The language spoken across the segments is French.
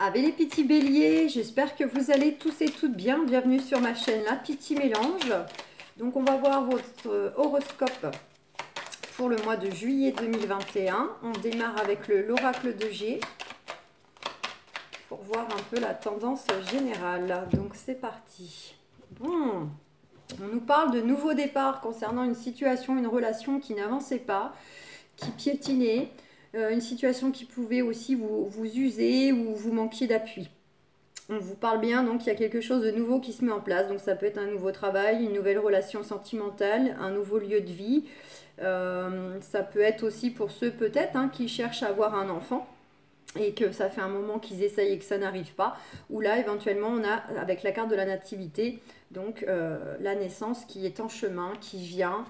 Avec les petits béliers, j'espère que vous allez tous et toutes bien. Bienvenue sur ma chaîne La Petit Mélange. Donc on va voir votre horoscope pour le mois de juillet 2021. On démarre avec l'oracle de G pour voir un peu la tendance générale. Donc c'est parti. Bon, on nous parle de nouveaux départs concernant une situation, une relation qui n'avançait pas, qui piétinait. Une situation qui pouvait aussi vous user ou vous manquiez d'appui. On vous parle bien, donc il y a quelque chose de nouveau qui se met en place. Donc ça peut être un nouveau travail, une nouvelle relation sentimentale, un nouveau lieu de vie. Ça peut être aussi pour ceux peut-être qui cherchent à avoir un enfant et que ça fait un moment qu'ils essayent et que ça n'arrive pas. Ou là, éventuellement, on a avec la carte de la nativité, donc la naissance qui est en chemin, qui vient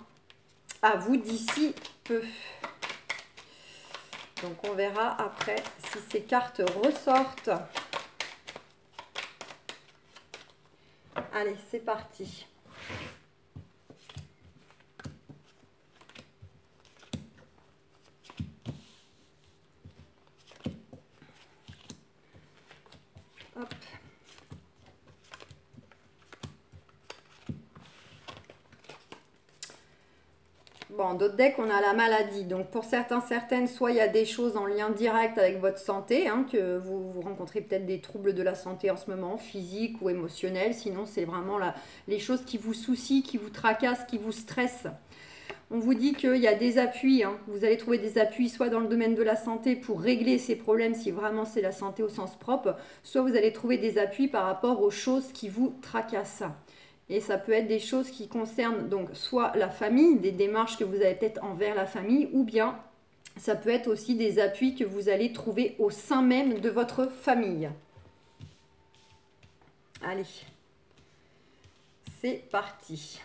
à vous d'ici peu. Donc on verra après si ces cartes ressortent. Allez, c'est parti. Hop. Bon, d'autres decks, on a la maladie. Donc, pour certains, certaines, soit il y a des choses en lien direct avec votre santé, que vous rencontrez peut-être des troubles de la santé en ce moment, physiques ou émotionnels. Sinon, c'est vraiment les choses qui vous soucient, qui vous tracassent, qui vous stressent. On vous dit qu'il y a des appuis. Vous allez trouver des appuis soit dans le domaine de la santé pour régler ces problèmes, si vraiment c'est la santé au sens propre, soit vous allez trouver des appuis par rapport aux choses qui vous tracassent. Et ça peut être des choses qui concernent donc soit la famille, des démarches que vous avez peut-être envers la famille, ou bien ça peut être aussi des appuis que vous allez trouver au sein même de votre famille. Allez, c'est parti.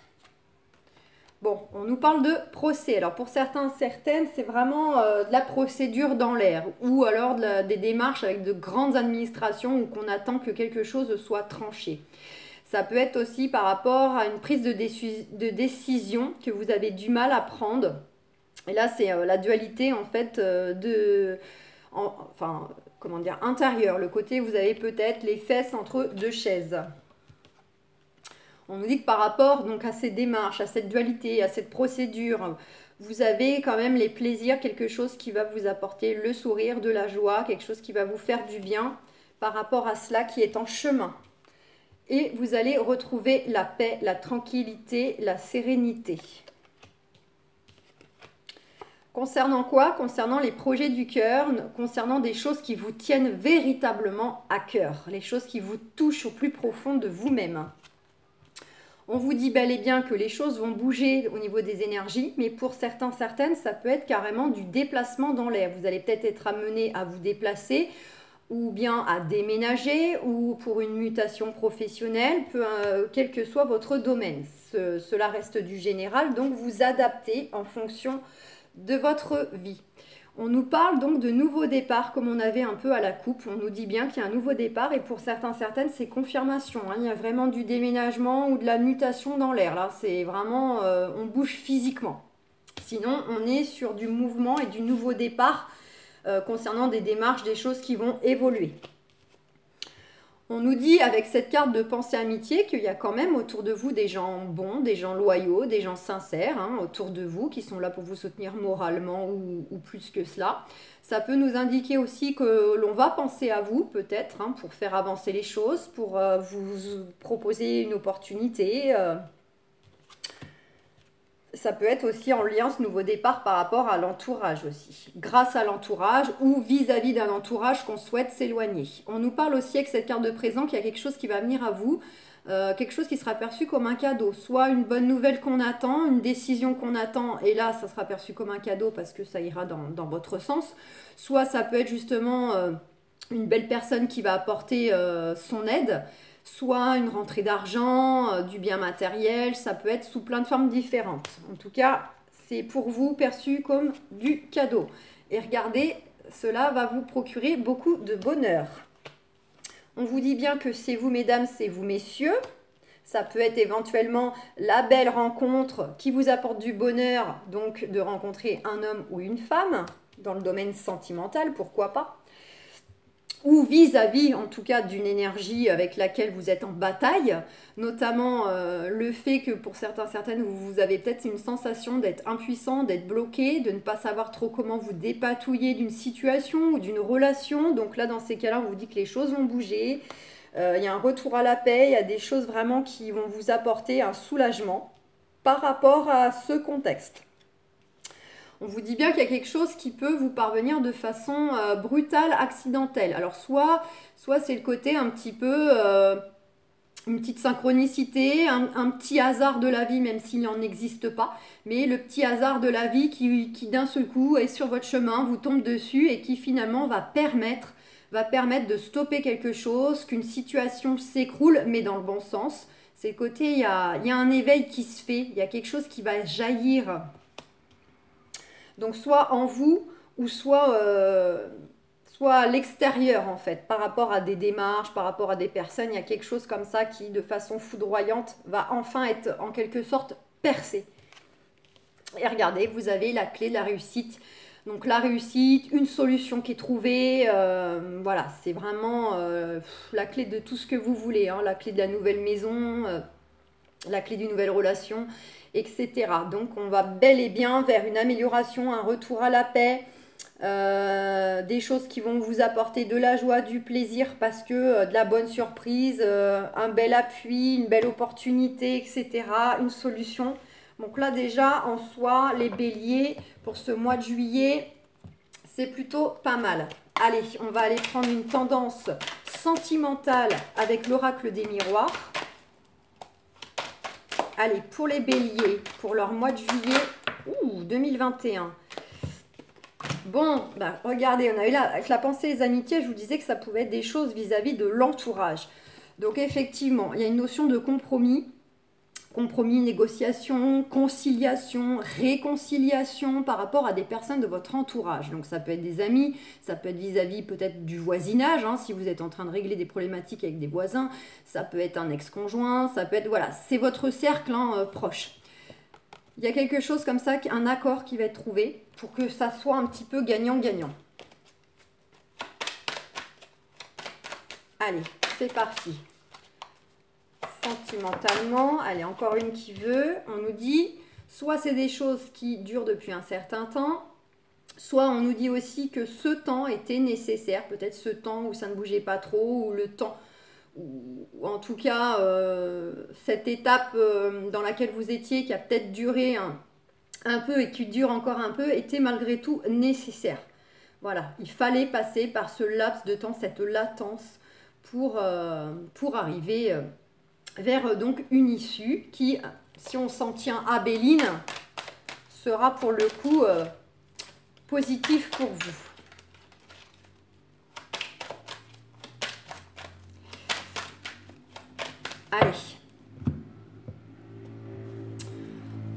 Bon, on nous parle de procès. Alors pour certains, certaines, c'est vraiment de la procédure dans l'air, ou alors des démarches avec de grandes administrations où qu'on attend que quelque chose soit tranché. Ça peut être aussi par rapport à une prise de décision que vous avez du mal à prendre. Et là, c'est la dualité en fait intérieure. Le côté, vous avez peut-être les fesses entre deux chaises. On nous dit que par rapport donc à ces démarches, à cette dualité, à cette procédure, vous avez quand même les plaisirs, quelque chose qui va vous apporter le sourire, de la joie, quelque chose qui va vous faire du bien par rapport à cela qui est en chemin. Et vous allez retrouver la paix, la tranquillité, la sérénité. Concernant quoi? Concernant les projets du cœur, concernant des choses qui vous tiennent véritablement à cœur, les choses qui vous touchent au plus profond de vous-même. On vous dit bel et bien que les choses vont bouger au niveau des énergies, mais pour certains, certaines, ça peut être carrément du déplacement dans l'air. Vous allez peut-être être amené à vous déplacer, ou bien à déménager, ou pour une mutation professionnelle, quel que soit votre domaine. Cela reste du général, donc vous adaptez en fonction de votre vie. On nous parle donc de nouveaux départs, comme on avait un peu à la coupe. On nous dit bien qu'il y a un nouveau départ, et pour certains, certaines, c'est confirmation. Il y a vraiment du déménagement ou de la mutation dans l'air. Là, c'est vraiment, on bouge physiquement. Sinon, on est sur du mouvement et du nouveau départ, concernant des démarches, des choses qui vont évoluer. On nous dit avec cette carte de pensée amitié qu'il y a quand même autour de vous des gens bons, des gens loyaux, des gens sincères autour de vous qui sont là pour vous soutenir moralement ou plus que cela. Ça peut nous indiquer aussi que l'on va penser à vous peut-être pour faire avancer les choses, pour vous proposer une opportunité. Ça peut être aussi en lien, ce nouveau départ, par rapport à l'entourage aussi. Grâce à l'entourage ou vis-à-vis d'un entourage qu'on souhaite s'éloigner. On nous parle aussi avec cette carte de présent qu'il y a quelque chose qui va venir à vous. Quelque chose qui sera perçu comme un cadeau. Soit une bonne nouvelle qu'on attend, une décision qu'on attend. Et là, ça sera perçu comme un cadeau parce que ça ira dans votre sens. Soit ça peut être justement une belle personne qui va apporter son aide. Soit une rentrée d'argent, du bien matériel, ça peut être sous plein de formes différentes. En tout cas, c'est pour vous perçu comme du cadeau. Et regardez, cela va vous procurer beaucoup de bonheur. On vous dit bien que c'est vous mesdames, c'est vous messieurs. Ça peut être éventuellement la belle rencontre qui vous apporte du bonheur, donc de rencontrer un homme ou une femme, dans le domaine sentimental, pourquoi pas. ou vis-à-vis en tout cas d'une énergie avec laquelle vous êtes en bataille, notamment le fait que pour certaines, vous avez peut-être une sensation d'être impuissant, d'être bloqué, de ne pas savoir trop comment vous dépatouiller d'une situation ou d'une relation. Donc là, dans ces cas-là, on vous dit que les choses vont bouger, il y a un retour à la paix, il y a des choses vraiment qui vont vous apporter un soulagement par rapport à ce contexte. On vous dit bien qu'il y a quelque chose qui peut vous parvenir de façon brutale, accidentelle. Alors soit c'est le côté un petit peu, une petite synchronicité, un petit hasard de la vie, même s'il n'en existe pas, mais le petit hasard de la vie qui d'un seul coup est sur votre chemin, vous tombe dessus et qui finalement va permettre de stopper quelque chose, qu'une situation s'écroule, mais dans le bon sens. C'est le côté, il y a un éveil qui se fait, il y a quelque chose qui va jaillir. Donc soit en vous ou soit à l'extérieur en fait, par rapport à des démarches, par rapport à des personnes, il y a quelque chose comme ça qui de façon foudroyante va enfin être en quelque sorte percé. Et regardez, vous avez la clé de la réussite. Donc la réussite, une solution qui est trouvée, voilà, c'est vraiment la clé de tout ce que vous voulez, hein, la clé de la nouvelle maison, la clé d'une nouvelle relation, etc. Donc on va bel et bien vers une amélioration, un retour à la paix, des choses qui vont vous apporter de la joie, du plaisir parce que de la bonne surprise, un bel appui, une belle opportunité, etc. Une solution. Donc là déjà en soi, les béliers pour ce mois de juillet, c'est plutôt pas mal. Allez, on va aller prendre une tendance sentimentale avec l'oracle des miroirs. Allez, pour les béliers, pour leur mois de juillet 2021. Bon, bah, regardez, on a eu là, avec la pensée des amitiés, je vous disais que ça pouvait être des choses vis-à-vis de l'entourage. Donc effectivement, il y a une notion de compromis, négociation, conciliation, réconciliation par rapport à des personnes de votre entourage. Donc ça peut être des amis, ça peut être vis-à-vis peut-être du voisinage, hein, si vous êtes en train de régler des problématiques avec des voisins, ça peut être un ex-conjoint, ça peut être, voilà, c'est votre cercle proche. Il y a quelque chose comme ça, un accord qui va être trouvé pour que ça soit un petit peu gagnant-gagnant. Allez, c'est parti. Sentimentalement, allez, encore une qui veut. On nous dit, soit c'est des choses qui durent depuis un certain temps, soit on nous dit aussi que ce temps était nécessaire, peut-être ce temps où ça ne bougeait pas trop, ou le temps, ou en tout cas cette étape dans laquelle vous étiez, qui a peut-être duré un peu et qui dure encore un peu, était malgré tout nécessaire. Voilà, il fallait passer par ce laps de temps, cette latence, pour arriver vers donc une issue qui, si on s'en tient à Béline, sera pour le coup positif pour vous. Allez.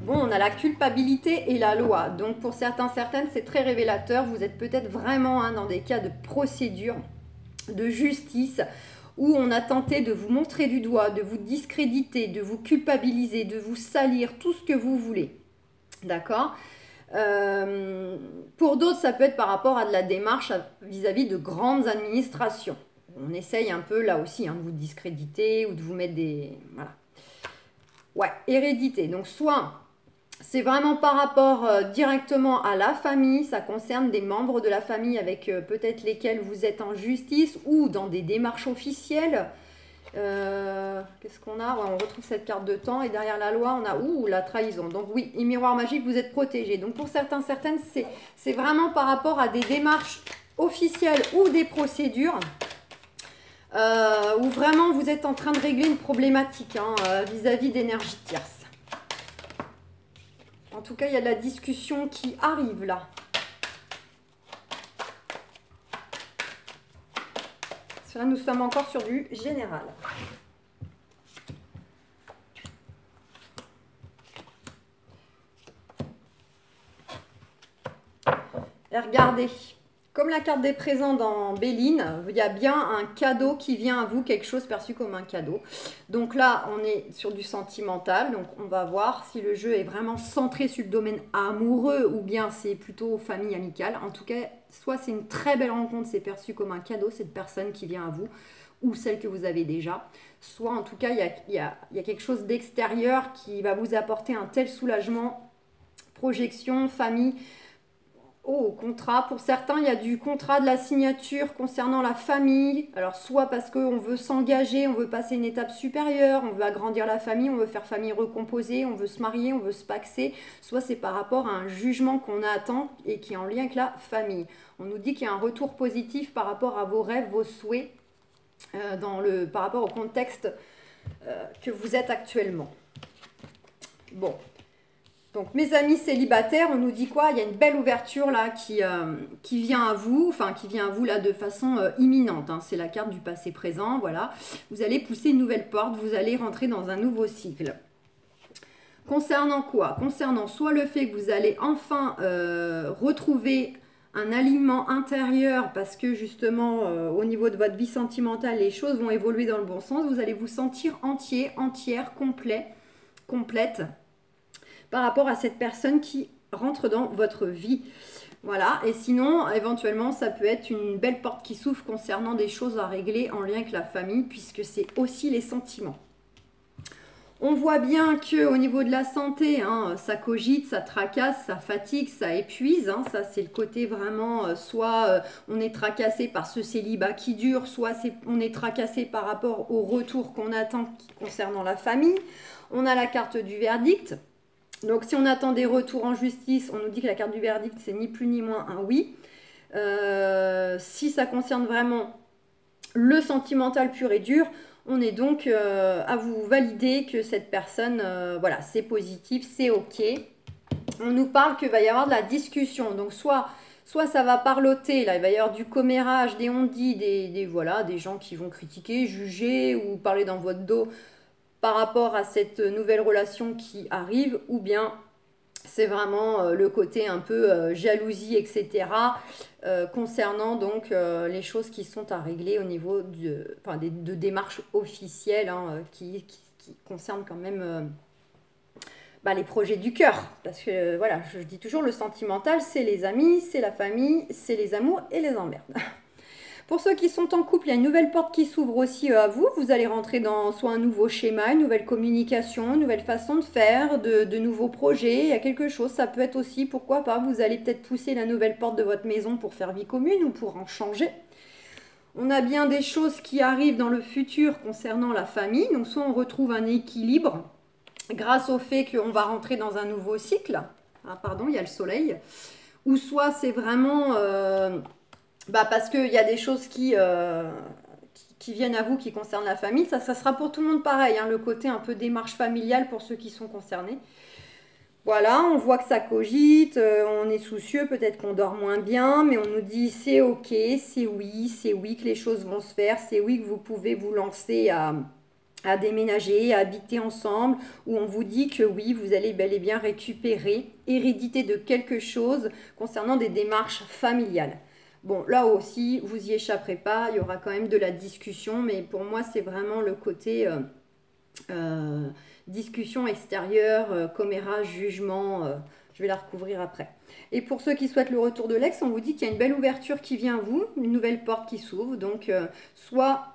Bon, on a la culpabilité et la loi. Donc pour certaines, c'est très révélateur. Vous êtes peut-être vraiment dans des cas de procédure, de justice, où on a tenté de vous montrer du doigt, de vous discréditer, de vous culpabiliser, de vous salir, tout ce que vous voulez. D'accord ? Pour d'autres, ça peut être par rapport à de la démarche vis-à-vis de grandes administrations. On essaye un peu là aussi de vous discréditer ou de vous mettre des... Voilà. Ouais, hérédité. Donc soit c'est vraiment par rapport directement à la famille, ça concerne des membres de la famille avec peut-être lesquels vous êtes en justice ou dans des démarches officielles. Qu'est-ce qu'on a? Ouais, on retrouve cette carte de temps et derrière la loi, on a la trahison. Donc oui, miroir magique, vous êtes protégé. Donc pour certaines, c'est vraiment par rapport à des démarches officielles ou des procédures où vraiment vous êtes en train de régler une problématique vis-à-vis d'énergie tierce. En tout cas, il y a de la discussion qui arrive là. Là, nous sommes encore sur du général. Et regardez, comme la carte des présents dans Béline, il y a bien un cadeau qui vient à vous, quelque chose perçu comme un cadeau. Donc là, on est sur du sentimental, donc on va voir si le jeu est vraiment centré sur le domaine amoureux ou bien c'est plutôt famille amicale. En tout cas, Soit c'est une très belle rencontre, c'est perçu comme un cadeau, cette personne qui vient à vous, ou celle que vous avez déjà. Soit en tout cas, il y a quelque chose d'extérieur qui va vous apporter un tel soulagement, projection, famille. Oh, contrat. Pour certains, il y a du contrat, de la signature concernant la famille. Alors, soit parce qu'on veut s'engager, on veut passer une étape supérieure, on veut agrandir la famille, on veut faire famille recomposée, on veut se marier, on veut se paxer. Soit c'est par rapport à un jugement qu'on attend et qui est en lien avec la famille. On nous dit qu'il y a un retour positif par rapport à vos rêves, vos souhaits, par rapport au contexte que vous êtes actuellement. Bon. Donc, mes amis célibataires, on nous dit quoi? Il y a une belle ouverture là qui vient à vous, enfin qui vient à vous là de façon imminente. Hein. C'est la carte du passé présent, voilà. Vous allez pousser une nouvelle porte, vous allez rentrer dans un nouveau cycle. Concernant quoi? Concernant soit le fait que vous allez enfin retrouver un alignement intérieur parce que justement au niveau de votre vie sentimentale, les choses vont évoluer dans le bon sens. Vous allez vous sentir entier, entière, complet, complète par rapport à cette personne qui rentre dans votre vie. Voilà, et sinon, éventuellement, ça peut être une belle porte qui s'ouvre concernant des choses à régler en lien avec la famille, puisque c'est aussi les sentiments. On voit bien qu'au niveau de la santé, hein, ça cogite, ça tracasse, ça fatigue, ça épuise. Hein, ça, c'est le côté vraiment, soit on est tracassé par ce célibat qui dure, soit on est tracassé par rapport au retour qu'on attend concernant la famille. On a la carte du verdict. Donc, si on attend des retours en justice, on nous dit que la carte du verdict, c'est ni plus ni moins un oui. Si ça concerne vraiment le sentimental pur et dur, on est donc à vous valider que cette personne, voilà, c'est positif, c'est OK. On nous parle qu'il va y avoir de la discussion. Donc, soit ça va parloter, là, il va y avoir du commérage, des on-dit, voilà, des gens qui vont critiquer, juger ou parler dans votre dos par rapport à cette nouvelle relation qui arrive, ou bien c'est vraiment le côté un peu jalousie, etc. Concernant donc les choses qui sont à régler au niveau de démarches officielles hein, qui concernent quand même les projets du cœur. Parce que voilà, je dis toujours, le sentimental, c'est les amis, c'est la famille, c'est les amours et les emmerdes. Pour ceux qui sont en couple, il y a une nouvelle porte qui s'ouvre aussi à vous. Vous allez rentrer dans soit un nouveau schéma, une nouvelle communication, une nouvelle façon de faire, de nouveaux projets. Il y a quelque chose, ça peut être aussi, pourquoi pas, vous allez peut-être pousser la nouvelle porte de votre maison pour faire vie commune ou pour en changer. On a bien des choses qui arrivent dans le futur concernant la famille. Donc soit on retrouve un équilibre grâce au fait qu'on va rentrer dans un nouveau cycle. Ah pardon, il y a le soleil. Ou soit c'est vraiment... parce qu'il y a des choses qui viennent à vous, qui concernent la famille. Ça sera pour tout le monde pareil, hein, le côté un peu démarche familiale pour ceux qui sont concernés. Voilà, on voit que ça cogite, on est soucieux, peut-être qu'on dort moins bien, mais on nous dit c'est OK, c'est oui que les choses vont se faire, c'est oui que vous pouvez vous lancer à déménager, à habiter ensemble, où on vous dit que oui, vous allez bel et bien récupérer, hérédité de quelque chose concernant des démarches familiales. Bon, là aussi, vous y échapperez pas, il y aura quand même de la discussion, mais pour moi, c'est vraiment le côté discussion extérieure, commérage, jugement, je vais la recouvrir après. Et pour ceux qui souhaitent le retour de l'ex, on vous dit qu'il y a une belle ouverture qui vient à vous, une nouvelle porte qui s'ouvre, donc soit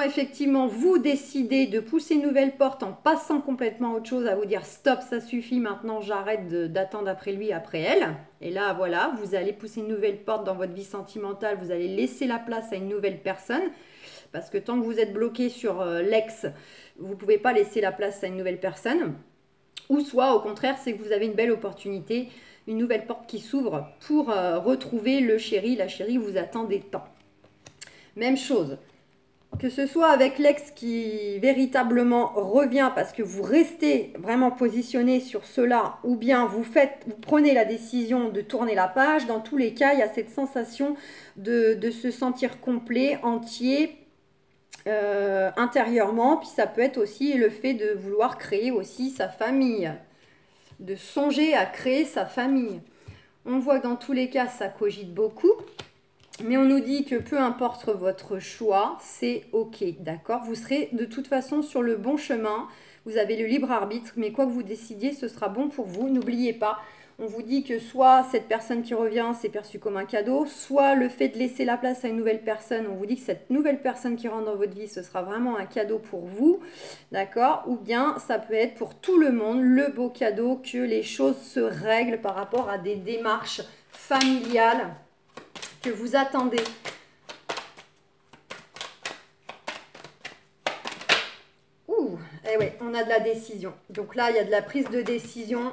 effectivement vous décidez de pousser une nouvelle porte en passant complètement à autre chose, à vous dire stop, ça suffit, maintenant j'arrête d'attendre après lui, après elle. Et là voilà, vous allez pousser une nouvelle porte dans votre vie sentimentale, vous allez laisser la place à une nouvelle personne. Parce que tant que vous êtes bloqué sur l'ex, vous ne pouvez pas laisser la place à une nouvelle personne. Ou soit au contraire, c'est que vous avez une belle opportunité, une nouvelle porte qui s'ouvre pour retrouver le chéri, la chérie vous attendez tant. Même chose, que ce soit avec l'ex qui véritablement revient parce que vous restez vraiment positionné sur cela, ou bien vous prenez la décision de tourner la page, dans tous les cas, il y a cette sensation de se sentir complet, entier, intérieurement. Puis ça peut être aussi le fait de vouloir créer aussi sa famille, de songer à créer sa famille. On voit que dans tous les cas, ça cogite beaucoup. Mais on nous dit que peu importe votre choix, c'est OK, d'accord? Vous serez de toute façon sur le bon chemin. Vous avez le libre arbitre, mais quoi que vous décidiez, ce sera bon pour vous. N'oubliez pas, On vous dit que soit cette personne qui revient, c'est perçu comme un cadeau, soit le fait de laisser la place à une nouvelle personne, on vous dit que cette nouvelle personne qui rentre dans votre vie, ce sera vraiment un cadeau pour vous, d'accord? Ou bien ça peut être pour tout le monde le beau cadeau que les choses se règlent par rapport à des démarches familiales que vous attendez. Ouh, eh ouais, on a de la décision. Donc là, il y a de la prise de décision.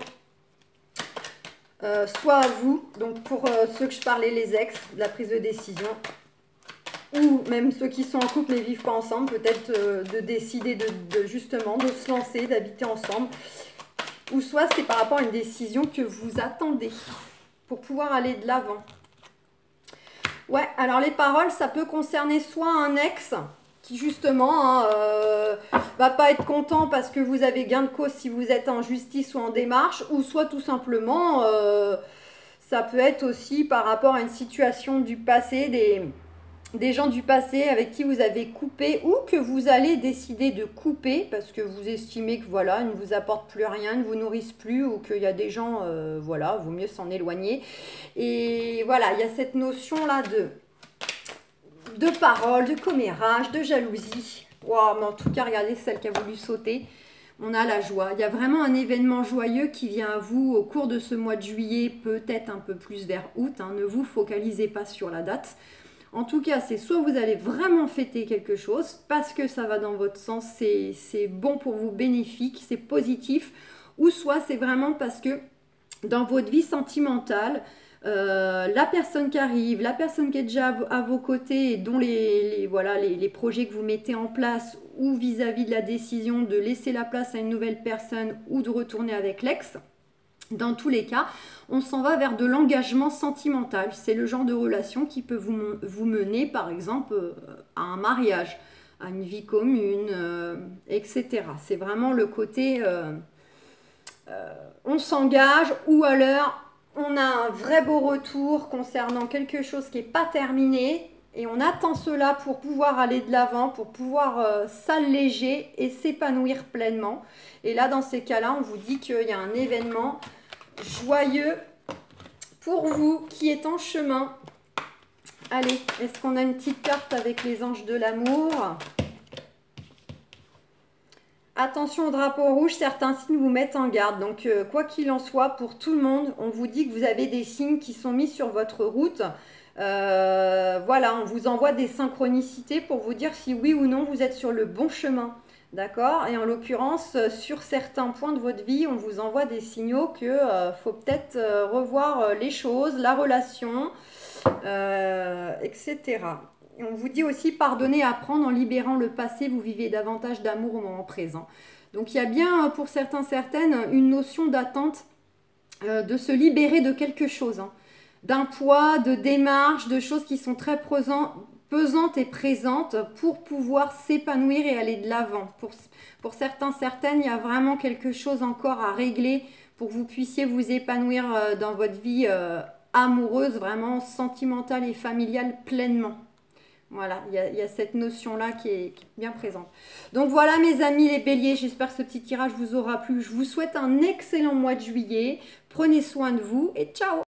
Soit à vous, donc pour ceux que je parlais, les ex, de la prise de décision, ou même ceux qui sont en couple et vivent pas ensemble, peut-être de décider justement de se lancer, d'habiter ensemble, ou soit c'est par rapport à une décision que vous attendez pour pouvoir aller de l'avant. Ouais, alors les paroles, ça peut concerner soit un ex qui justement va pas être content parce que vous avez gain de cause si vous êtes en justice ou en démarche, ou soit tout simplement, ça peut être aussi par rapport à une situation du passé, des gens du passé avec qui vous avez coupé ou que vous allez décider de couper parce que vous estimez que voilà, ils ne vous apportent plus rien, ils ne vous nourrissent plus ou qu'il y a des gens, voilà, vaut mieux s'en éloigner. Et voilà, il y a cette notion-là de parole, de commérage, de jalousie. Wow, mais en tout cas, regardez celle qui a voulu sauter. On a la joie. Il y a vraiment un événement joyeux qui vient à vous au cours de ce mois de juillet, peut-être un peu plus vers août. Hein. Ne vous focalisez pas sur la date. En tout cas, c'est soit vous allez vraiment fêter quelque chose parce que ça va dans votre sens, c'est bon pour vous, bénéfique, c'est positif, ou soit c'est vraiment parce que dans votre vie sentimentale, la personne qui arrive, la personne qui est déjà à vos côtés et dont voilà, les projets que vous mettez en place ou vis-à-vis de la décision de laisser la place à une nouvelle personne ou de retourner avec l'ex, dans tous les cas, on s'en va vers de l'engagement sentimental. C'est le genre de relation qui peut vous mener, par exemple, à un mariage, à une vie commune, etc. C'est vraiment le côté on s'engage ou alors on a un vrai beau retour concernant quelque chose qui n'est pas terminé et on attend cela pour pouvoir aller de l'avant, pour pouvoir s'alléger et s'épanouir pleinement. Et là, dans ces cas-là, on vous dit qu'il y a un événement joyeux pour vous qui est en chemin. Allez, est-ce qu'on a une petite carte avec les anges de l'amour ? Attention au drapeau rouge, certains signes vous mettent en garde. Donc, quoi qu'il en soit, pour tout le monde, on vous dit que vous avez des signes qui sont mis sur votre route. Voilà, on vous envoie des synchronicités pour vous dire si oui ou non vous êtes sur le bon chemin. D'accord? Et en l'occurrence, sur certains points de votre vie, on vous envoie des signaux que faut peut-être revoir les choses, la relation, etc. Et on vous dit aussi pardonner, apprendre en libérant le passé, vous vivez davantage d'amour au moment présent. Donc il y a bien pour certains, certaines, une notion d'attente, de se libérer de quelque chose, hein, d'un poids, de démarches, de choses qui sont très pesantes et présentes pour pouvoir s'épanouir et aller de l'avant. Pour certains, certaines, il y a vraiment quelque chose encore à régler pour que vous puissiez vous épanouir dans votre vie amoureuse, vraiment sentimentale et familiale pleinement. Voilà, il y a cette notion-là qui est bien présente. Donc voilà mes amis les béliers, j'espère que ce petit tirage vous aura plu. Je vous souhaite un excellent mois de juillet. Prenez soin de vous et ciao!